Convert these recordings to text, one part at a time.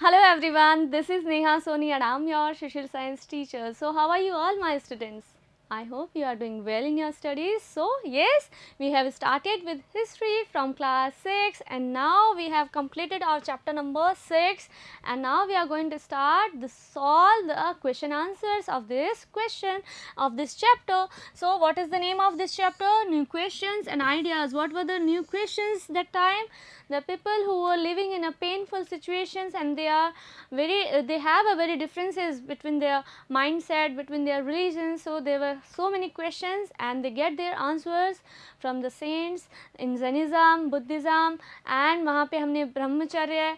Hello everyone, this is Neha Soni and I am your social science teacher. So how are you all my students? I hope you are doing well in your studies. So yes, we have started with history from class 6 and now we have completed our chapter number 6 and now we are going to start to solve the question answers of this question of this chapter. So what is the name of this chapter? New questions and ideas. What were the new questions that time? The people who were living in a painful situations and they have a very differences between their mindset, between their religions. So there were so many questions and they get their answers from the saints in Jainism, Buddhism and वहाँ पे हमने ब्रह्मचर्य,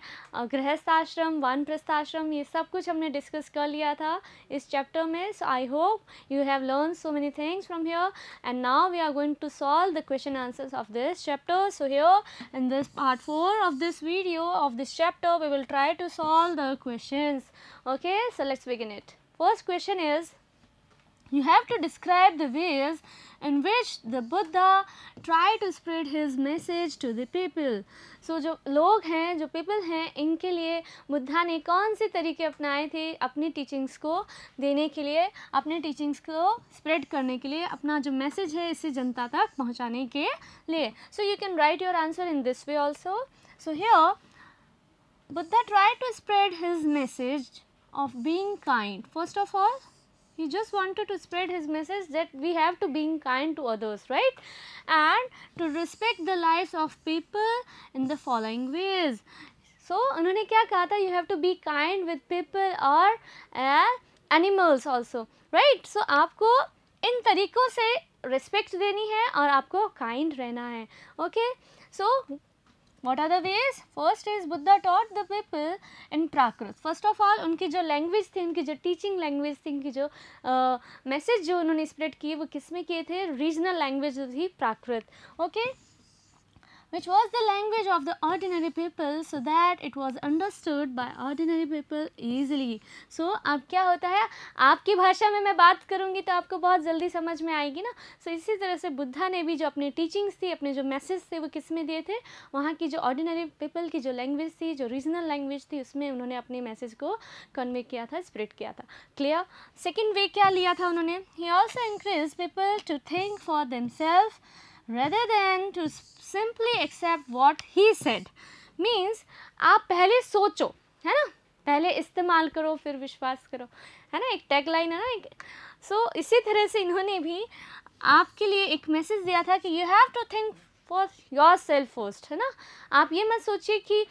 गृहस्थ आश्रम, वानप्रस्थ आश्रम ये सब कुछ हमने डिस्कस कर लिया था इस चैप्टर में. So I hope you have learned so many things from here and now we are going to solve the question answers of this chapter. So here in this part 4 of this video of this chapter we will try to solve the questions. Okay, so let's begin it. First question is, you have to describe the ways in which the Buddha tried to spread his message to the people. So जो लोग हैं, जो people हैं, इनके लिए बुद्धा ने कौन से तरीके अपनाए थे अपनी टीचिंग्स को देने के लिए, अपने टीचिंग्स को स्प्रेड करने के लिए, अपना जो मैसेज है इसे जनता तक पहुंचाने के लिए. So you can write your answer in this way also. So here Buddha tried to spread his message of being kind. First of all, he just wanted to spread his message that we have to be kind to others, right? And to respect the lives of people in the following ways. So उन्होंने क्या कहा था? You have to be kind with people or animals also, right? So आपको इन तरीक़ों से respect देनी है और आपको kind रहना है. Okay? So what are the ways? First is Buddha taught the people in Prakrit. First of all उनकी जो language थी, उनकी जो teaching language थी, उनकी जो message जो उन्होंने spread की वो किस में किए थे? Regional language जो थी प्राकृत. Okay, which was the language of the ordinary people so that it was understood by ordinary people easily. So अब क्या होता है, आपकी भाषा में मैं बात करूँगी तो आपको बहुत जल्दी समझ में आएगी ना. So इसी तरह से बुद्धा ने भी जो अपनी टीचिंग्स थी, अपने जो मैसेज थे वो किस में दिए थे? वहाँ की जो ऑर्डिनरी पीपल की जो लैंग्वेज थी, जो रीजनल लैंग्वेज थी, उसमें उन्होंने अपने मैसेज को कन्वे किया था, स्प्रेड किया था. क्लियर? सेकेंड वे क्या लिया था उन्होंने? He also encouraged people to think for themselves rather than to simply accept what he said. Means आप पहले सोचो, है ना, पहले इस्तेमाल करो फिर विश्वास करो, है ना, एक टैग लाइन है ना एक. सो इसी तरह से इन्होंने भी आपके लिए एक मैसेज दिया था कि you have to think for your self first, है ना. आप ये मत सोचिए कि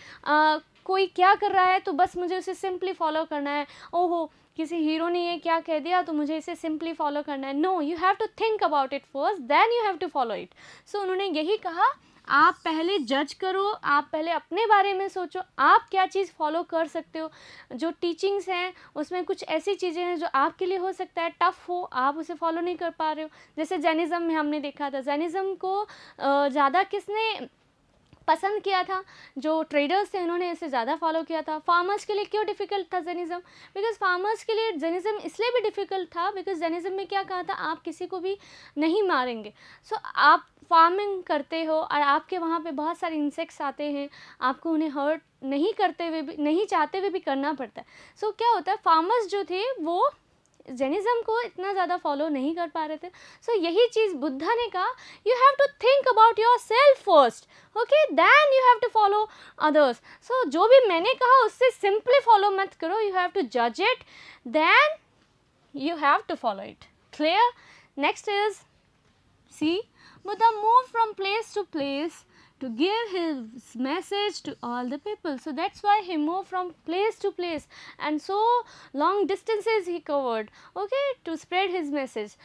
कोई क्या कर रहा है तो बस मुझे उसे सिंपली फॉलो करना है. ओहो, किसी हीरो ने ये क्या कह दिया तो मुझे इसे सिंपली फॉलो करना है. No, you have to think about it first, then you have to follow it. So उन्होंने यही कहा, आप पहले जज करो, आप पहले अपने बारे में सोचो, आप क्या चीज़ फॉलो कर सकते हो. जो टीचिंग्स हैं उसमें कुछ ऐसी चीज़ें हैं जो आपके लिए हो सकता है टफ़ हो, आप उसे फॉलो नहीं कर पा रहे हो. जैसे जैनिज़्म में हमने देखा था, जैनिज़्म को ज़्यादा किसने पसंद किया था? जो ट्रेडर्स थे उन्होंने इसे ज़्यादा फॉलो किया था. फार्मर्स के लिए क्यों डिफ़िकल्ट था जैनिज़्म? बिकॉज फार्मर्स के लिए जैनिज़्म इसलिए भी डिफ़िकल्ट था बिकॉज जैनिज़्म में क्या कहा था, आप किसी को भी नहीं मारेंगे. सो आप फार्मिंग करते हो और आपके वहाँ पे बहुत सारे इंसेक्ट्स आते हैं, आपको उन्हें हर्ट नहीं करते हुए भी, नहीं चाहते हुए भी करना पड़ता है. सो क्या होता है, फार्मर्स जो थे वो जैनिज़्म को इतना ज़्यादा फॉलो नहीं कर पा रहे थे. सो यही चीज़ बुद्धा ने कहा, you have to think about your self first, okay, then you have to follow others. So जो भी मैंने कहा उससे सिंपली फॉलो मत करो, यू हैव टू जज it, then you have to follow it. Clear? Next is, see, Buddha moved from place to place to give his message to all the people. So that's why he moved from place to place and so long distances he covered, okay, to spread his message.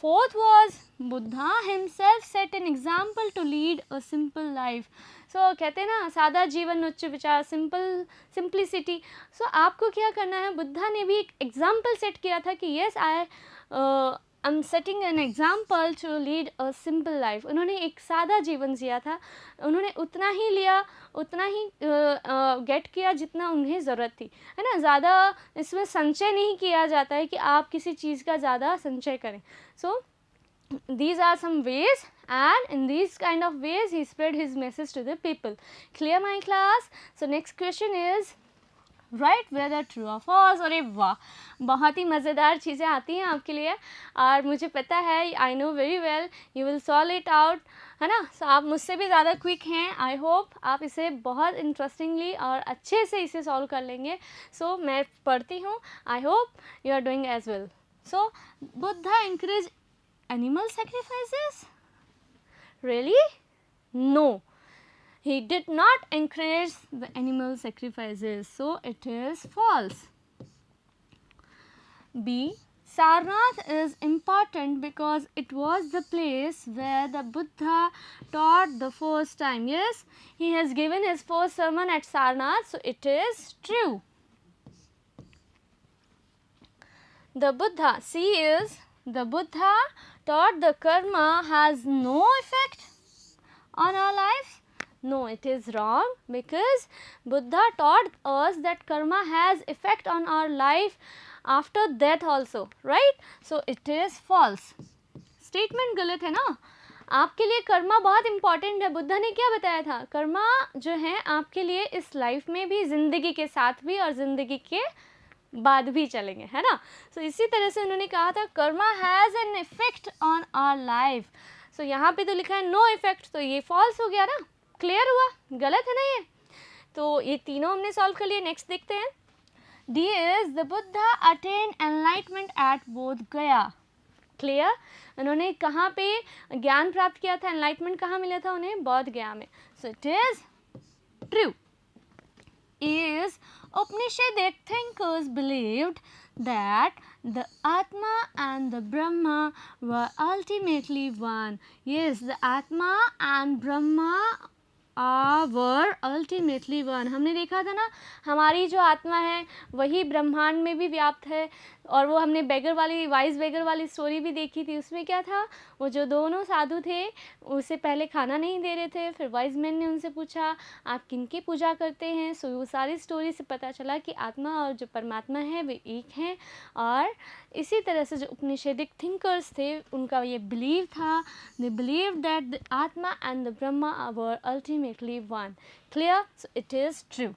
Fourth was, Buddha himself set an example to lead a simple life. So कहते हैं ना, सादा जीवन उच्च विचार, simplicity. सो आपको क्या करना है, बुद्धा ने भी एक एग्जाम्पल सेट किया था कि yes I am setting an example to lead a simple life. उन्होंने एक सादा जीवन जिया था, उन्होंने उतना ही लिया, उतना ही गेट किया जितना उन्हें ज़रूरत थी, है ना. ज़्यादा इसमें संचय नहीं किया जाता है कि आप किसी चीज़ का ज़्यादा संचय करें. So these are some ways and in these kind of ways he spread his message to the people. Clear my class? So next question is, right, weather true और फॉल्स। अरे वाह, बहुत ही मज़ेदार चीज़ें आती हैं आपके लिए और मुझे पता है, I know very well you will solve it out, है ना। सो आप मुझसे भी ज़्यादा क्विक हैं। आई होप आप इसे बहुत इंटरेस्टिंगली और अच्छे से इसे सॉल्व कर लेंगे। सो मैं पढ़ती हूँ, I hope you are doing as well. So Buddha encourage animal sacrifices? Really? No. He did not encourage the animal sacrifices, so it is false. B. Sarnath is important because it was the place where the Buddha taught the first time. Yes, he has given his first sermon at Sarnath, so it is true. The Buddha, C is the Buddha taught the karma has no effect on our life. No, it is wrong, because Buddha taught us that karma has effect on our life after death also, right? So it is false. Statement गलत है ना। आपके लिए कर्मा बहुत important है। बुद्धा ने क्या बताया था, कर्मा जो है आपके लिए इस लाइफ में भी, ज़िंदगी के साथ भी और ज़िंदगी के बाद भी चलेंगे, है ना। सो इसी तरह से उन्होंने कहा था karma has an effect on our life. So यहाँ पे तो लिखा है नो इफेक्ट, तो ये फॉल्स हो गया ना। क्लियर हुआ, गलत है ना ये। तो ये तीनों हमने सॉल्व कर लिए। नेक्स्ट देखते हैं। D is the Buddha attain enlightenment at Bodh Gaya. Clear, उन्होंने कहाँ पे ज्ञान प्राप्त किया था, एनलाइटमेंट कहाँ मिला था उन्हें, बोध गया में। So it is true. Is Upanishadic thinkers believed that the Atma and the Brahma were ultimately one. Yes, the Atma and Brahma were ultimately one. हमने देखा था ना, हमारी जो आत्मा है वही ब्रह्मांड में भी व्याप्त है। और वो हमने बेगर वाली, वाइज बेगर वाली स्टोरी भी देखी थी। उसमें क्या था, वो जो दोनों साधु थे उसे पहले खाना नहीं दे रहे थे, फिर वाइज मैन ने उनसे पूछा आप किनकी पूजा करते हैं। सो वो सारी स्टोरी से पता चला कि आत्मा और जो परमात्मा है वे एक हैं। और इसी तरह से जो उपनिषेदिक थिंकर्स थे उनका ये बिलीव था, they believe that the atma and the Brahma were ultimately one. Clear, so it is true.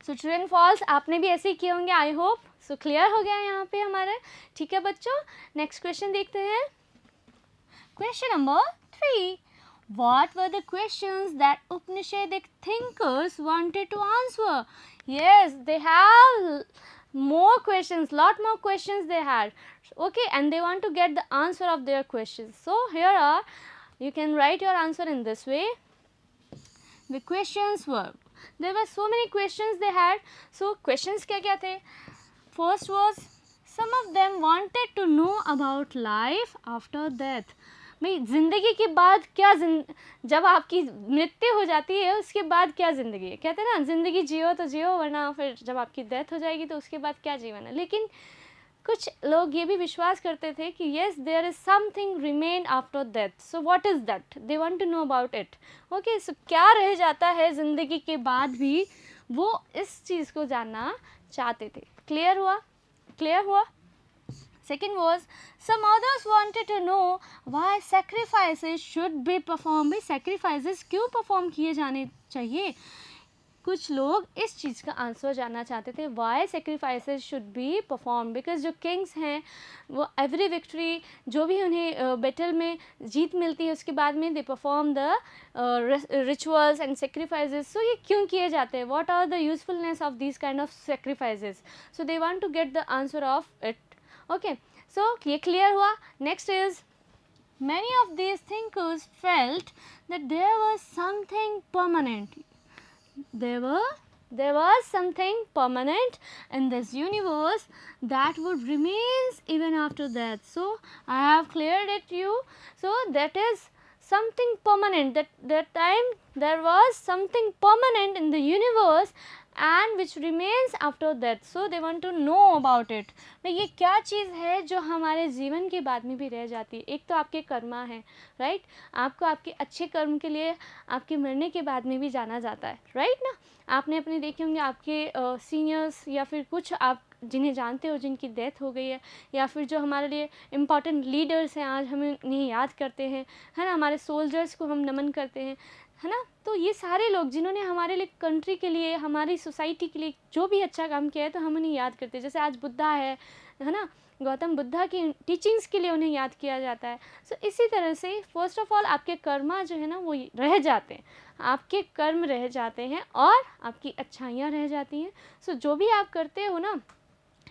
So true and false आपने भी ऐसे ही किए होंगे, आई होप। सो क्लियर हो गया यहाँ पे हमारे। ठीक है बच्चों, नेक्स्ट क्वेश्चन देखते हैं। Question number 3. What were the questions that Upanishadic thinkers wanted to answer? Yes, they have more questions, lot more questions they had. Okay, and they want to get the answer of their questions. So here are, you can write your answer in this way. The questions were, there were so many questions they had. So questions क्या क्या थे? First was, some of them wanted to know about life after death. भाई ज़िंदगी के बाद क्या, जब आपकी मृत्यु हो जाती है उसके बाद क्या ज़िंदगी है। कहते हैं ना, ज़िंदगी जियो तो जियो, वरना फिर जब आपकी डेथ हो जाएगी तो उसके बाद क्या जीवन है। लेकिन कुछ लोग ये भी विश्वास करते थे कि yes there is something remain after death. So what is that, they want to know about it. Okay, so क्या रह जाता है ज़िंदगी के बाद भी, वो इस चीज़ को जानना चाहते थे। क्लियर हुआ, क्लियर हुआ। Second was, some others wanted to know why sacrifices should be performed. भाई sacrifices क्यों perform किए जाने चाहिए। कुछ लोग इस चीज़ का आंसर जानना चाहते थे, why sacrifices should be performed, because जो किंग्स हैं वो every victory, जो भी उन्हें बैटल में जीत मिलती है उसके बाद में they perform the rituals and sacrifices. So ये क्यों किए जाते हैं, what are the usefulness of these kind of sacrifices. So they want to get the answer of it. Okay, so ये clear हुआ. Next is, many of these thinkers felt that there was something permanent. There was something permanent in this universe that would remain even after death. So I have cleared it to you. So that is something permanent. That time there was something permanent in the universe and which remains after death. So they want to know about it. भाई ये क्या चीज़ है जो हमारे जीवन के बाद में भी रह जाती है। एक तो आपके कर्मा है, राइट, आपको आपके अच्छे कर्म के लिए आपके मरने के बाद में भी जाना जाता है, राइट ना। आपने अपने देखे होंगे आपके सीनियर्स या फिर कुछ आप जिन्हें जानते हो जिनकी डेथ हो गई है, या फिर जो हमारे लिए इम्पॉर्टेंट लीडर्स हैं आज हम उन्हें याद करते हैं, है ना, हमारे सोल्जर्स को हम नमन करते हैं। है ना। तो ये सारे लोग जिन्होंने हमारे लिए, कंट्री के लिए, हमारी सोसाइटी के लिए जो भी अच्छा काम किया है, तो हम उन्हें याद करते हैं। जैसे आज बुद्धा है ना, गौतम बुद्धा की टीचिंग्स के लिए उन्हें याद किया जाता है। सो इसी तरह से फर्स्ट ऑफ ऑल आपके कर्मा जो है ना वो रह जाते हैं, आपके कर्म रह जाते हैं और आपकी अच्छाइयाँ रह जाती हैं। सो जो भी आप करते हो ना,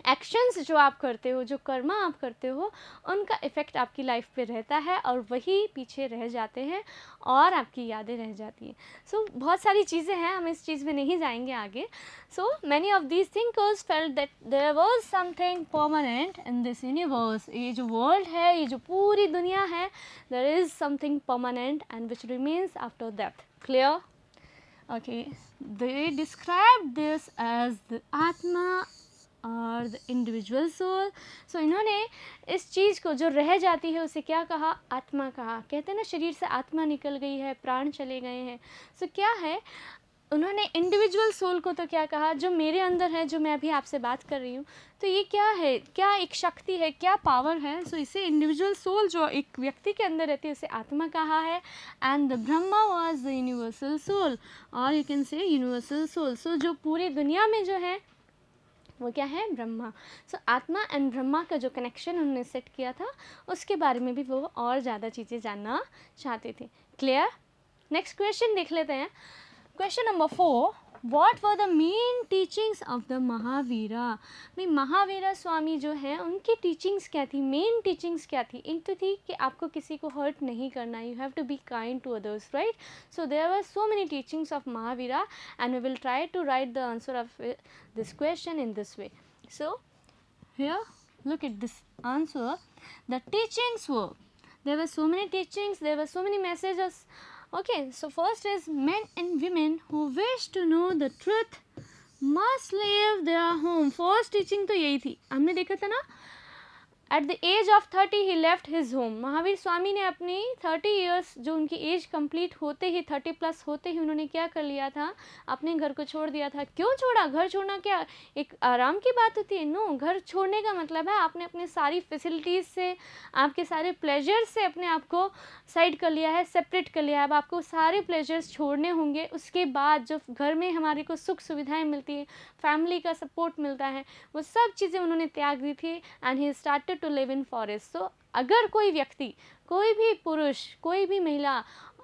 एक्शंस जो आप करते हो, जो कर्मा आप करते हो, उनका इफ़ेक्ट आपकी लाइफ पे रहता है और वही पीछे रह जाते हैं और आपकी यादें रह जाती हैं। सो बहुत सारी चीज़ें हैं, हम इस चीज़ में नहीं जाएंगे आगे। So many of these thinkers felt that there was something permanent in this universe. ये जो वर्ल्ड है, ये जो पूरी दुनिया है, there is something permanent and which remains after death. Clear? Okay, they described this as the आत्मा और द इंडिविजुअल सोल। सो इन्होंने इस चीज़ को जो रह जाती है उसे क्या कहा? आत्मा कहा। कहते हैं ना शरीर से आत्मा निकल गई है, प्राण चले गए हैं। सो क्या है, उन्होंने इंडिविजुअल सोल को तो क्या कहा, जो मेरे अंदर है, जो मैं अभी आपसे बात कर रही हूँ, तो ये क्या है, क्या एक शक्ति है, क्या पावर है। सो इसे इंडिविजुअल सोल जो एक व्यक्ति के अंदर रहती है उसे आत्मा कहा है। And the Brahma was the universal soul, और you can say universal soul. So जो पूरी दुनिया में जो है वो क्या है? ब्रह्मा। सो आत्मा एंड ब्रह्मा का जो कनेक्शन उन्होंने सेट किया था उसके बारे में भी वो और ज़्यादा चीज़ें जानना चाहते थे। क्लियर? नेक्स्ट क्वेश्चन देख लेते हैं। Question number 4, what were the main teachings of the Mahavira. भाई महावीरा स्वामी जो है उनकी टीचिंग्स क्या थी, मेन टीचिंग्स क्या थी? एक तो थी कि आपको किसी को हर्ट नहीं करना, you have to be kind to others, right. So there were so many teachings of Mahavira and we will try to write the answer of this question in this way. So here look at this answer. The teachings were, there were so many teachings, there were so many messages. Okay, so first is men and women who wish to know the truth must leave their home. First teaching तो यही थी, हमने देखा था ना। At the age of 30 he left his home. Mahavir Swami ने अपनी 30 years, जो उनकी एज कंप्लीट होते ही, 30 प्लस होते ही उन्होंने क्या कर लिया था? अपने घर को छोड़ दिया था। क्यों छोड़ा? घर छोड़ना क्या एक आराम की बात होती है? नो, घर छोड़ने का मतलब है आपने अपने सारी फैसिलिटीज़ से, आपके सारे प्लेजर्स से अपने आप को साइड कर लिया है, सेपरेट कर लिया है। अब आपको सारे प्लेजर्स छोड़ने होंगे। उसके बाद जो घर में हमारे को सुख सुविधाएँ मिलती है, फैमिली का सपोर्ट मिलता है, वो सब चीज़ें उन्होंने त्याग दी थी। And he started to live in forest. So अगर कोई व्यक्ति, कोई भी पुरुष, कोई भी महिला,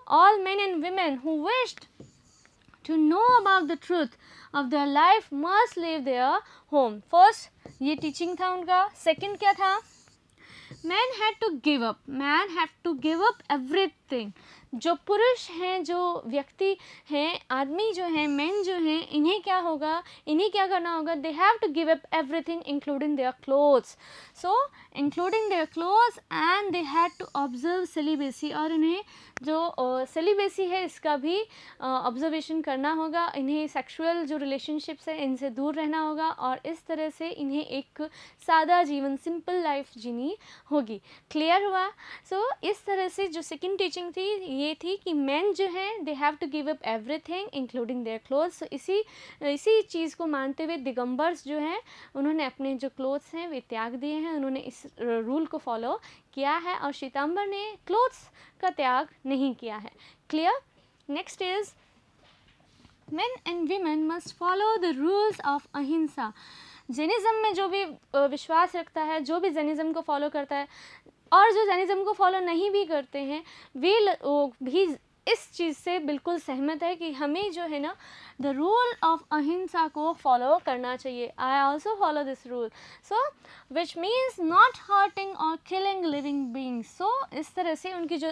all men and women who wished to know about the truth of their life must leave their home. First ये teaching था उनका। second क्या था? Man had to give up, man had to give up everything. जो पुरुष हैं, जो व्यक्ति हैं, आदमी जो हैं, मेन जो हैं, इन्हें क्या होगा, इन्हें क्या करना होगा? They have to give up everything including their clothes. So including their clothes and they had to observe celibacy. और इन्हें जो सेलिबेसी है इसका भी ऑब्जर्वेशन करना होगा। इन्हें सेक्सुअल जो रिलेशनशिप्स है इनसे दूर रहना होगा और इस तरह से इन्हें एक सादा जीवन, सिंपल लाइफ जीनी होगी। क्लियर हुआ? सो इस तरह से जो सेकंड टीचिंग थी ये थी कि मेन जो हैं they have to give up everything including their clothes. So इसी चीज़ को मानते हुए दिगंबर्स जो हैं उन्होंने अपने जो क्लोथ्स हैं वे त्याग दिए हैं। उन्होंने इस रूल को फॉलो किया है और श्वेतांबर ने क्लोथ्स का त्याग नहीं किया है। Clear? Next is men and women must follow the rules of अहिंसा। जैनिज़्म में जो भी विश्वास रखता है, जो भी जैनिज़्म को फॉलो करता है और जो जैनिज़्म को फॉलो नहीं भी करते हैं, वे भी इस चीज़ से बिल्कुल सहमत है कि हमें जो है ना द रूल ऑफ अहिंसा को फॉलो करना चाहिए। I also follow this rule. So which means not hurting और किलिंग लिविंग बींग्स। सो इस तरह से उनकी जो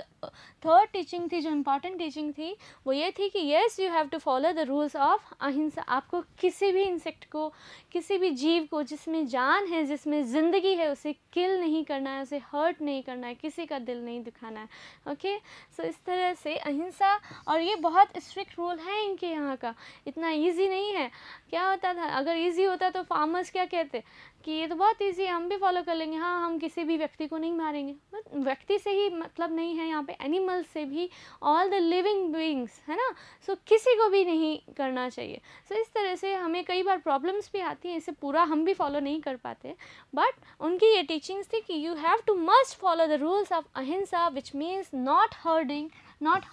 थर्ड टीचिंग थी, जो इम्पॉर्टेंट टीचिंग थी, वो ये थी कि yes you have to follow the rules of ahimsa. आपको किसी भी इंसेक्ट को, किसी भी जीव को जिसमें जान है, जिसमें ज़िंदगी है, उसे किल नहीं करना है, उसे हर्ट नहीं करना है, किसी का दिल नहीं दुखाना है। ओके, सो इस तरह से अहिंसा, और ये बहुत स्ट्रिक्ट रूल है इनके यहाँ का, इतना ईजी नहीं है। क्या होता था, अगर ईजी होता तो फार्मर्स क्या कहते कि ये तो बहुत ईजी है, हम भी फॉलो कर लेंगे, हाँ हम किसी भी व्यक्ति को नहीं मारेंगे, बट व्यक्ति से ही मतलब नहीं है यहाँ पे, एनिमल्स से भी, ऑल द लिविंग बीइंग्स, है ना, सो किसी को भी नहीं करना चाहिए। सो इस तरह से हमें कई बार प्रॉब्लम्स भी आती हैं, इसे पूरा हम भी फॉलो नहीं कर पाते, बट उनकी ये टीचिंग्स थी कि you have to must follow the rules of ahimsa, which means not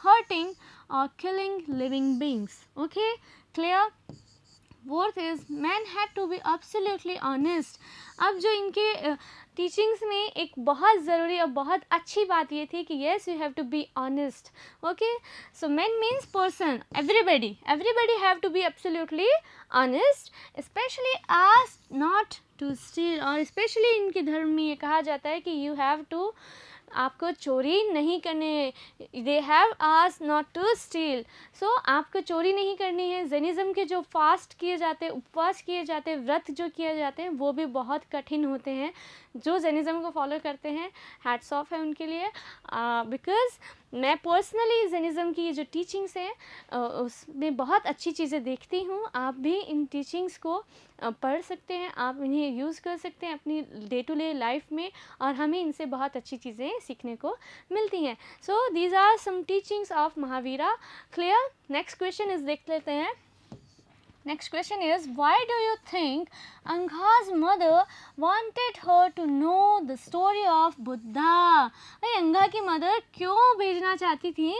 hurting or killing living beings. Okay, clear? Fourth is men had to be absolutely honest. अब जो इनके टीचिंग्स में एक बहुत ज़रूरी और बहुत अच्छी बात ये थी कि yes you have to be honest. Okay, so men means person, everybody have to be absolutely honest, specially asked not to steal, और स्पेशली इनके धर्म में ये कहा जाता है कि यू हैव टू, आपको चोरी नहीं करने, they have asked not to steal. So आपको चोरी नहीं करनी है. जेनिज़्म के जो फास्ट किए जाते हैं, उपवास किए जाते हैं, व्रत जो किए जाते हैं, वो भी बहुत कठिन होते हैं. जो जेनिज़्म को फॉलो करते हैं, हैट्स ऑफ है उनके लिए, बिकॉज मैं पर्सनली जेनिज़्म की ये जो टीचिंग्स हैं उसमें बहुत अच्छी चीज़ें देखती हूँ. आप भी इन टीचिंग्स को पढ़ सकते हैं, आप इन्हें यूज़ कर सकते हैं अपनी डे टू डे लाइफ में, और हमें इनसे बहुत अच्छी चीज़ें सीखने को मिलती हैं. So these are some teachings of Mahavira. Clear? Next question is देख लेते हैं. Next question is, why do you think Angha's mother wanted her to know the story of Buddha? भाई अंगा की मदर क्यों भेजना चाहती थी,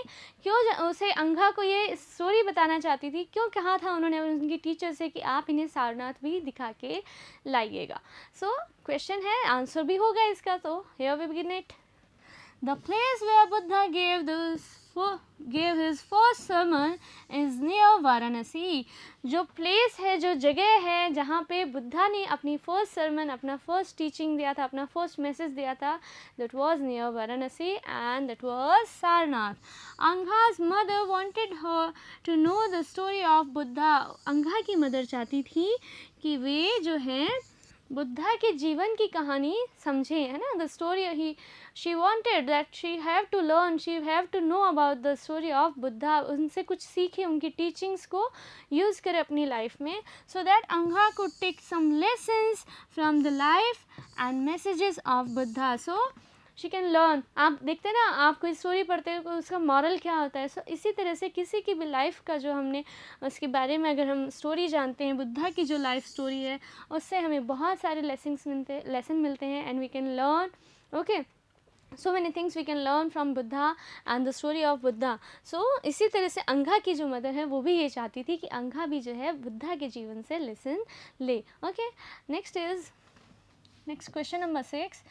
क्यों उसे अंगा को ये स्टोरी बताना चाहती थी, क्यों कहा था उन्होंने उनकी टीचर से कि आप इन्हें सारनाथ भी दिखा के लाइएगा. सो क्वेश्चन है, आंसर भी होगा इसका. तो here we begin it. The place where Buddha gave his first sermon is near Varanasi. जो प्लेस है, जो जगह है जहाँ पे बुद्धा ने अपनी फर्स्ट sermon, अपना फर्स्ट टीचिंग दिया था, अपना फर्स्ट मैसेज दिया था, that was near Varanasi and that was Sarnath. Angha's mother wanted her to know the story of Buddha. अंगा की मदर चाहती थी कि वे जो हैं बुद्धा के जीवन की कहानी समझें, है ना. द स्टोरी ही, she wanted that she have to learn, she have to know about the story of Buddha, उनसे कुछ सीखे, उनकी टीचिंग्स को यूज़ करें अपनी लाइफ में, so that Anga could take some lessons from the life and messages of Buddha. So she can learn. आप देखते हैं ना, आप कोई स्टोरी पढ़ते हो, उसका मॉरल क्या होता है. सो इसी तरह से किसी की भी लाइफ का जो हमने उसके बारे में अगर हम स्टोरी जानते हैं, बुद्धा की जो लाइफ स्टोरी है, उससे हमें बहुत सारे लेसन मिलते हैं, and we can learn. Okay, so many things we can learn from Buddha and the story of Buddha. So इसी तरह से अंगा की जो मदर है वो भी ये चाहती थी कि अंगा भी जो है बुद्धा के जीवन से लेसन ले. Okay, next question number 6.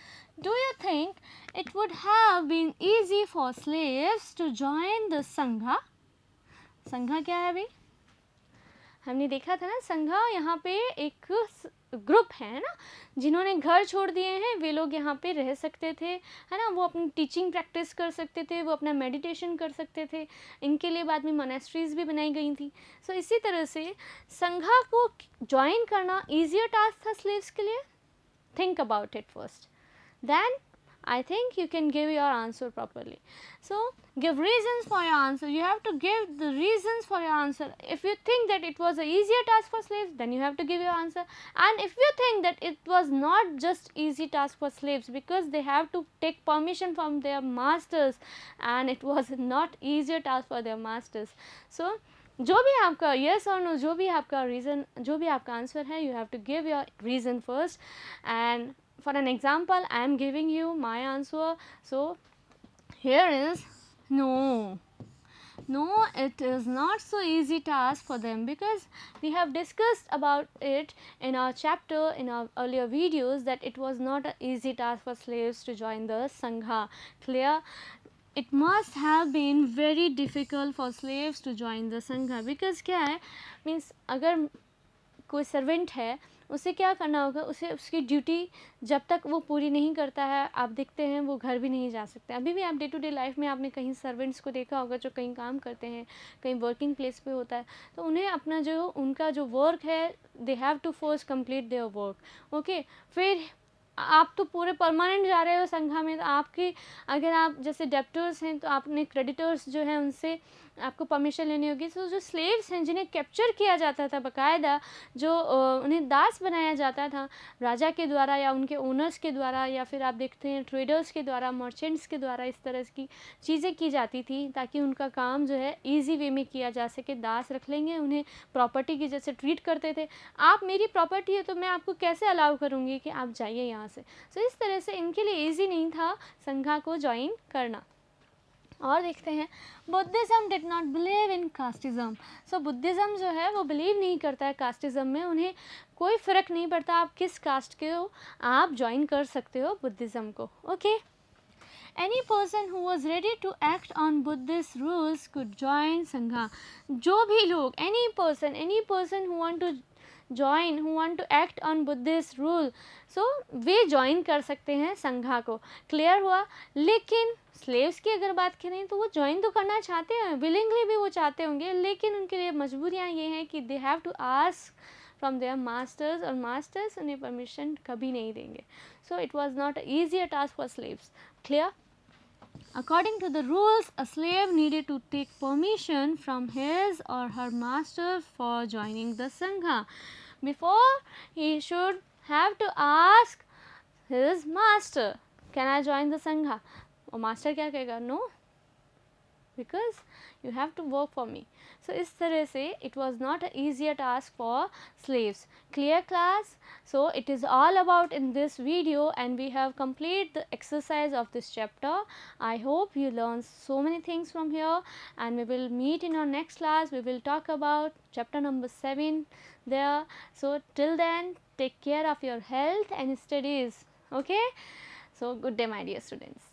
Do you think it would have been easy for slaves to join the Sangha? संघा क्या है अभी हमने देखा था ना. संघा यहाँ पे एक ग्रुप है ना, जिन्होंने घर छोड़ दिए हैं, वे लोग यहाँ पे रह सकते थे, है ना. वो अपनी टीचिंग प्रैक्टिस कर सकते थे, वो अपना मेडिटेशन कर सकते थे. इनके लिए बाद में मोनेस्ट्रीज भी बनाई गई थी. सो इसी तरह से संघा को ज्वाइन करना ईजियर टास्क था स्लेव्स के लिए. Think about it first. Then I think you can give your answer properly. So give reasons for your answer. You have to give the reasons for your answer. If you think that it was an easier task for slaves, then you have to give your answer. And if you think that it was not just easy task for slaves, because they have to take permission from their masters, and it was not easier task for their masters. So जो भी आपका yes or no, जो भी आपका reason, जो भी आपका answer है, you have to give your reason first. And for an example, I am giving you my answer. So here is no, it is not so easy task for them, because we have discussed about it in our chapter, in our earlier videos, that it was not an easy task for slaves to join the Sangha. Clear? It must have been very difficult for slaves to join the Sangha, because क्या है, means अगर कोई servant है, उसे क्या करना होगा, उसे उसकी ड्यूटी जब तक वो पूरी नहीं करता है, आप देखते हैं वो घर भी नहीं जा सकते. अभी भी आप डे टू डे लाइफ में आपने कहीं सर्वेंट्स को देखा होगा जो कहीं काम करते हैं, कहीं वर्किंग प्लेस पे होता है, तो उन्हें अपना जो उनका जो वर्क है, they have to first complete their work. Okay, फिर आप तो पूरे परमानेंट जा रहे हो संघा में, तो आपकी अगर आप जैसे डेप्टर्स हैं, तो आपने क्रेडिटर्स जो हैं उनसे आपको परमिशन लेनी होगी। तो जो स्लेव्स हैं जिन्हें कैप्चर किया जाता था बाकायदा, जो उन्हें दास बनाया जाता था राजा के द्वारा या उनके ओनर्स के द्वारा, या फिर आप देखते हैं ट्रेडर्स के द्वारा, मर्चेंट्स के द्वारा, इस तरह की चीज़ें की जाती थी ताकि उनका काम जो है ईजी वे में किया जा सके। दास रख लेंगे, उन्हें प्रॉपर्टी की जैसे ट्रीट करते थे, आप मेरी प्रॉपर्टी है तो मैं आपको कैसे अलाउ करूँगी कि आप जाइए यहाँ से। सो इस तरह से इनके लिए ईजी नहीं था संघा को ज्वाइन करना। और देखते हैं Buddhism did not believe in casteism. So Buddhism जो है वो बिलीव नहीं करता है कास्टिज़्म में, उन्हें कोई फ़र्क नहीं पड़ता आप किस कास्ट के हो, आप ज्वाइन कर सकते हो बुद्धिज़्म को। Okay, any person who was ready to act on Buddhist rules could join Sangha. जो भी लोग, any person who want to join, who want to act on Buddhist rule, so they join कर सकते हैं संघा को। क्लियर हुआ। लेकिन स्लेव्स की अगर बात करें तो वो ज्वाइन तो करना चाहते हैं, विलिंगली भी वो चाहते होंगे, लेकिन उनके लिए मजबूरियाँ ये हैं कि they have to ask from their masters, और मास्टर्स उन्हें परमिशन कभी नहीं देंगे। So it was not easier task for slaves. Clear. According to the rules, a slave needed to take permission from his or her master for joining the Sangha. Before he should have to ask his master, can I join the Sangha? और master क्या कहेगा? No, because you have to work for me. So इस तरह से it was not an easier task for slaves. Clear class? So it is all about in this video, and we have completed the exercise of this chapter. I hope you learned so many things from here, and we will meet in our next class. We will talk about chapter number 7 there. So till then, take care of your health and studies. Okay, so good day my dear students.